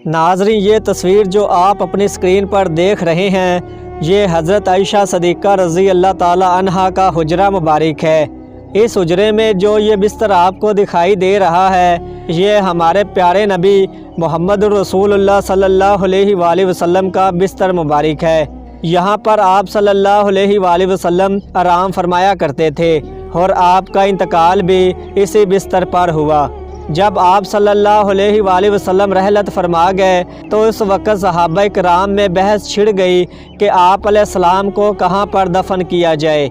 ناظرین، یہ تصویر جو آپ اپنی اسکرین پر دیکھ رہے ہیں، یہ حضرت عائشہ صدیقہ رضی اللہ تعالی عنہا کا حجرہ مبارک ہے۔ اس حجرے میں جو یہ بستر آپ کو دکھائی دے رہا ہے، یہ ہمارے پیارے نبی محمد رسول اللہ صلی اللہ علیہ وآلہ وسلم کا بستر مبارک ہے۔ یہاں پر آپ صلی اللہ علیہ وآلہ وسلم آرام فرمایا کرتے تھے اور آپ کا انتقال بھی اسی بستر پر ہوا۔ جب آپ صلی اللہ علیہ وآلہ وسلم رحلت فرما گئے تو اس وقت صحابہ کرام میں بحث چھڑ گئی کہ آپ علیہ السلام کو کہاں پر دفن کیا جائے۔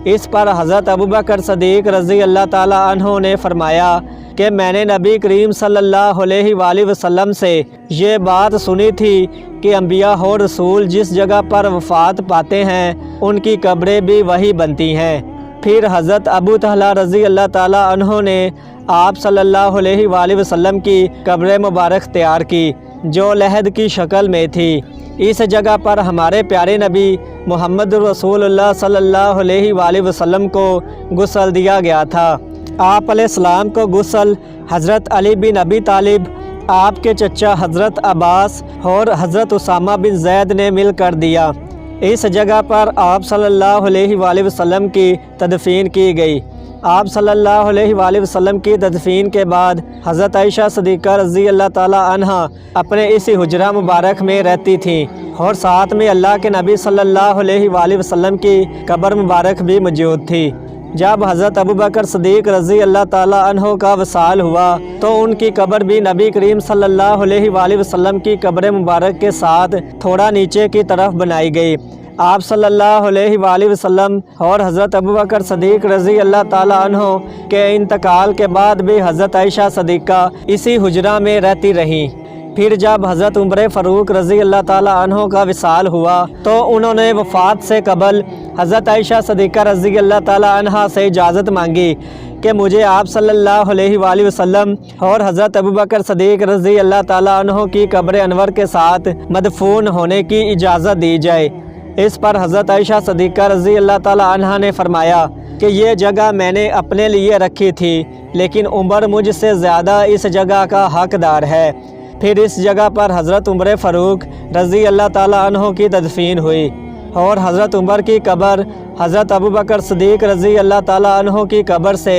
اس پر حضرت ابوبکر صدیق رضی اللہ تعالی عنہ نے فرمایا کہ میں نے نبی کریم صلی اللہ علیہ وآلہ وسلم سے یہ بات سنی تھی کہ انبیاء اور رسول جس جگہ پر وفات پاتے ہیں ان کی قبریں بھی وہی بنتی ہیں۔ پھر حضرت ابو طلحہ رضی اللہ تعالی عنہ نے آپ صلی اللہ علیہ وآلہ وسلم کی قبر مبارک تیار کی جو لحد کی شکل میں تھی۔ اس جگہ پر ہمارے پیارے نبی محمد رسول اللہ صلی اللہ علیہ وآلہ وسلم کو غسل دیا گیا تھا۔ آپ علیہ السلام کو غسل حضرت علی بن ابی طالب، آپ کے چچا حضرت عباس اور حضرت اسامہ بن زید نے مل کر دیا۔ اس جگہ پر آپ صلی اللہ علیہ وآلہ وسلم کی تدفین کی گئی۔ آپ صلی اللہ علیہ وآلہ وسلم کی تدفین کے بعد حضرت عائشہ صدیقہ رضی اللہ تعالی عنہا اپنے اسی حجرہ مبارک میں رہتی تھیں اور ساتھ میں اللہ کے نبی صلی اللہ علیہ وآلہ وسلم کی قبر مبارک بھی موجود تھی۔ جب حضرت ابوبکر صدیق رضی اللہ تعالی عنہ کا وصال ہوا تو ان کی قبر بھی نبی کریم صلی اللہ علیہ وآلہ وسلم کی قبر مبارک کے ساتھ تھوڑا نیچے کی طرف بنائی گئی۔ آپ صلی اللہ علیہ وآلہ وسلم اور حضرت ابوبکر صدیق رضی اللہ تعالی عنہ کے انتقال کے بعد بھی حضرت عائشہ صدیقہ اسی حجرہ میں رہتی رہیں۔ پھر جب حضرت عمر فاروق رضی اللہ تعالی عنہ کا وصال ہوا تو انہوں نے وفات سے قبل حضرت عائشہ صدیقہ رضی اللہ تعالی عنہ سے اجازت مانگی کہ مجھے آپ صلی اللہ علیہ وآلہ وسلم اور حضرت ابوبکر صدیق رضی اللہ تعالی عنہ کی قبر انور کے ساتھ مدفون ہونے کی اجازت دی جائے۔ اس پر حضرت عائشہ صدیقہ رضی اللہ تعالی عنہ نے فرمایا کہ یہ جگہ میں نے اپنے لیے رکھی تھی، لیکن عمر مجھ سے زیادہ اس جگہ کا حقدار ہے۔ پھر اس جگہ پر حضرت عمر فاروق رضی اللہ تعالی عنہ کی تدفین ہوئی اور حضرت عمر کی قبر حضرت ابوبکر صدیق رضی اللہ تعالی عنہ کی قبر سے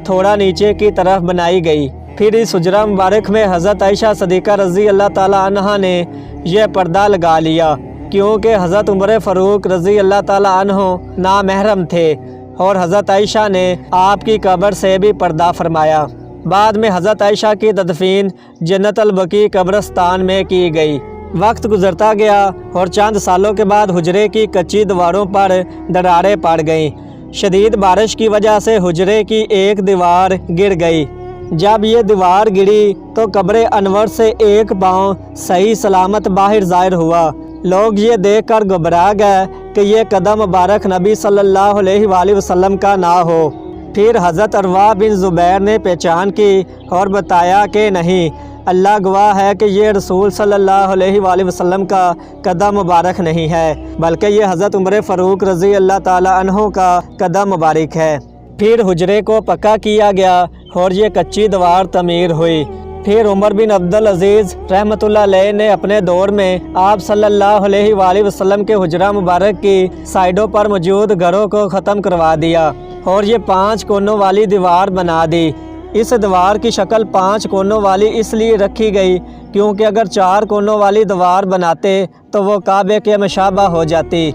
تھوڑا نیچے کی طرف بنائی گئی۔ پھر اس حجرہ مبارک میں حضرت عائشہ صدیقہ رضی اللہ تعالی عنہ نے یہ پردہ لگا لیا کیونکہ حضرت عمر فاروق رضی اللہ تعالی عنہ نامحرم تھے اور حضرت عائشہ نے آپ کی قبر سے بھی پردہ فرمایا۔ بعد میں حضرت عائشہ کی تدفین جنت البقیع قبرستان میں کی گئی۔ وقت گزرتا گیا اور چند سالوں کے بعد حجرے کی کچی دیواروں پر دراڑیں پڑ گئیں۔ شدید بارش کی وجہ سے حجرے کی ایک دیوار گر گئی۔ جب یہ دیوار گری تو قبر انور سے ایک پاؤں صحیح سلامت باہر ظاہر ہوا۔ لوگ یہ دیکھ کر گھبرا گئے کہ یہ قدم مبارک نبی صلی اللہ علیہ وآلہ وسلم کا نہ ہو۔ پھر حضرت عروہ بن زبیر نے پہچان کی اور بتایا کہ نہیں، اللہ گواہ ہے کہ یہ رسول صلی اللہ علیہ وآلہ وسلم کا قدم مبارک نہیں ہے، بلکہ یہ حضرت عمر فاروق رضی اللہ تعالی عنہ کا قدم مبارک ہے۔ پھر حجرے کو پکا کیا گیا اور یہ کچی دیوار تعمیر ہوئی۔ پھر عمر بن عبدالعزیز رحمۃ اللہ علیہ نے اپنے دور میں آپ صلی اللہ علیہ وآلہ وسلم کے حجرہ مبارک کی سائڈوں پر موجود گھروں کو ختم کروا دیا اور یہ 5 کونوں والی دیوار بنا دی۔ اس دیوار کی شکل 5 کونوں والی اس لیے رکھی گئی کیونکہ اگر 4 کونوں والی دیوار بناتے تو وہ کعبے کے مشابہ ہو جاتی۔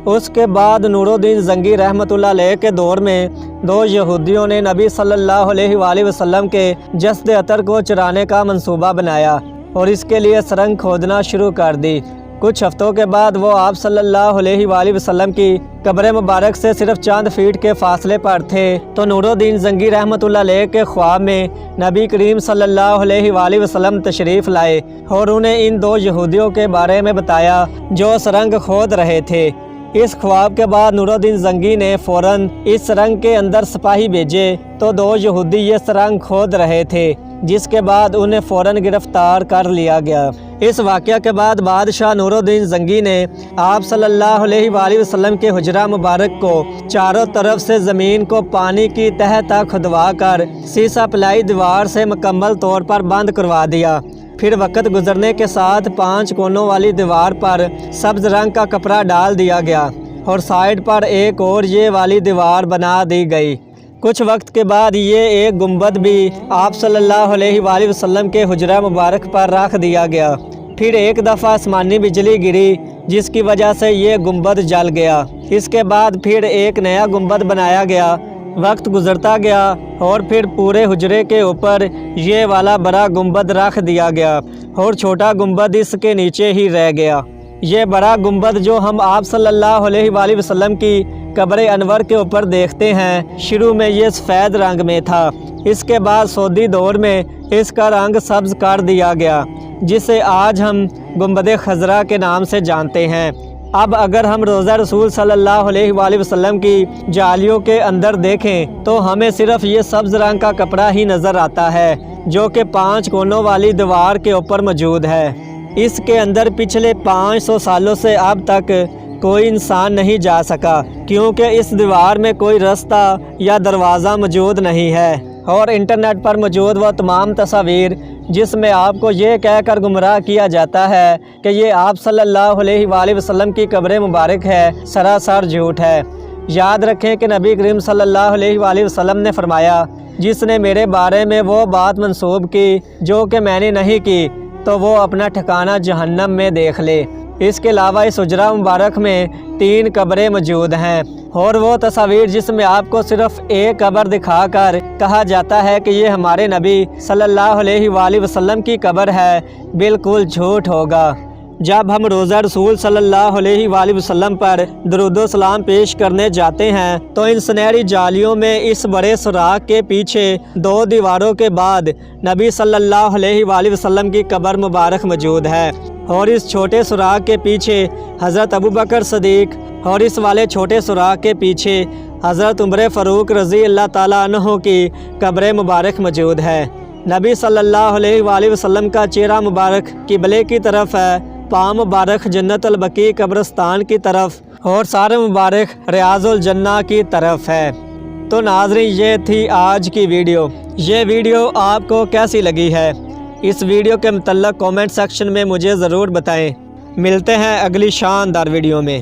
اس کے بعد نور الدین زنگی رحمۃ اللہ علیہ کے دور میں 2 یہودیوں نے نبی صلی اللہ علیہ وآلہ وسلم کے جسد عطر کو چرانے کا منصوبہ بنایا اور اس کے لیے سرنگ کھودنا شروع کر دی۔ کچھ ہفتوں کے بعد وہ آپ صلی اللہ علیہ وآلہ وسلم کی قبر مبارک سے صرف چند فیٹ کے فاصلے پر تھے تو نور الدین زنگی رحمۃ اللہ علیہ کے خواب میں نبی کریم صلی اللہ علیہ وآلہ وسلم تشریف لائے اور انہیں ان 2 یہودیوں کے بارے میں بتایا جو سرنگ کھود رہے تھے۔ اس خواب کے بعد نور الدین زنگی نے فوراً اس سرنگ کے اندر سپاہی بھیجے تو 2 یہودی یہ سرنگ کھود رہے تھے، جس کے بعد انہیں فوراً گرفتار کر لیا گیا۔ اس واقعہ کے بعد بادشاہ نور الدین زنگی نے آپ صلی اللہ علیہ وآلہ وسلم کے حجرہ مبارک کو چاروں طرف سے زمین کو پانی کی تہہ تک کھدوا کر سیسہ پلائی دیوار سے مکمل طور پر بند کروا دیا۔ پھر وقت گزرنے کے ساتھ 5 کونوں والی دیوار پر سبز رنگ کا کپڑا ڈال دیا گیا اور سائیڈ پر ایک اور یہ والی دیوار بنا دی گئی۔ کچھ وقت کے بعد یہ ایک گنبد بھی آپ صلی اللہ علیہ وآلہ وسلم کے حجرہ مبارک پر رکھ دیا گیا۔ پھر ایک دفعہ آسمانی بجلی گری جس کی وجہ سے یہ گنبد جل گیا۔ اس کے بعد پھر ایک نیا گنبد بنایا گیا۔ وقت گزرتا گیا اور پھر پورے حجرے کے اوپر یہ والا بڑا گنبد رکھ دیا گیا اور چھوٹا گنبد اس کے نیچے ہی رہ گیا۔ یہ بڑا گنبد جو ہم آپ صلی اللہ علیہ وآلہ وسلم کی قبر انور کے اوپر دیکھتے ہیں، شروع میں یہ سفید رنگ میں تھا۔ اس کے بعد سعودی دور میں اس کا رنگ سبز کر دیا گیا، جسے آج ہم گنبد خضرا کے نام سے جانتے ہیں۔ اب اگر ہم روضہ رسول صلی اللہ علیہ وآلہ وسلم کی جالیوں کے اندر دیکھیں تو ہمیں صرف یہ سبز رنگ کا کپڑا ہی نظر آتا ہے جو کہ 5 کونوں والی دیوار کے اوپر موجود ہے۔ اس کے اندر پچھلے 500 سالوں سے اب تک کوئی انسان نہیں جا سکا، کیونکہ اس دیوار میں کوئی رستہ یا دروازہ موجود نہیں ہے۔ اور انٹرنیٹ پر موجود وہ تمام تصاویر جس میں آپ کو یہ کہہ کر گمراہ کیا جاتا ہے کہ یہ آپ صلی اللہ علیہ وآلہ وسلم کی قبر مبارک ہے، سراسر جھوٹ ہے۔ یاد رکھیں کہ نبی کریم صلی اللہ علیہ وآلہ وسلم نے فرمایا، جس نے میرے بارے میں وہ بات منسوب کی جو کہ میں نے نہیں کی تو وہ اپنا ٹھکانہ جہنم میں دیکھ لے۔ اس کے علاوہ اس حجرہ مبارک میں 3 قبریں موجود ہیں، اور وہ تصاویر جس میں آپ کو صرف ایک قبر دکھا کر کہا جاتا ہے کہ یہ ہمارے نبی صلی اللہ علیہ وآلہ وسلم کی قبر ہے، بالکل جھوٹ ہوگا۔ جب ہم روضہ رسول صلی اللہ علیہ وآلہ وسلم پر درود و سلام پیش کرنے جاتے ہیں تو ان سنہری جالیوں میں اس بڑے سوراخ کے پیچھے 2 دیواروں کے بعد نبی صلی اللہ علیہ وآلہ وسلم کی قبر مبارک موجود ہے، اور اس چھوٹے سوراخ کے پیچھے حضرت ابوبکر صدیق اور اس والے چھوٹے سوراخ کے پیچھے حضرت عمر فاروق رضی اللہ تعالیٰ عنہ کی قبر مبارک موجود ہے۔ نبی صلی اللہ علیہ وآلہ وسلم کا چہرہ مبارک قبلے کی طرف ہے، پاؤں مبارک جنت البقیع قبرستان کی طرف اور سارے مبارک ریاض الجنہ کی طرف ہے۔ تو ناظرین، یہ تھی آج کی ویڈیو۔ یہ ویڈیو آپ کو کیسی لگی ہے؟ اس ویڈیو کے متعلق کومنٹ سیکشن میں مجھے ضرور بتائیں۔ ملتے ہیں اگلی شاندار ویڈیو میں۔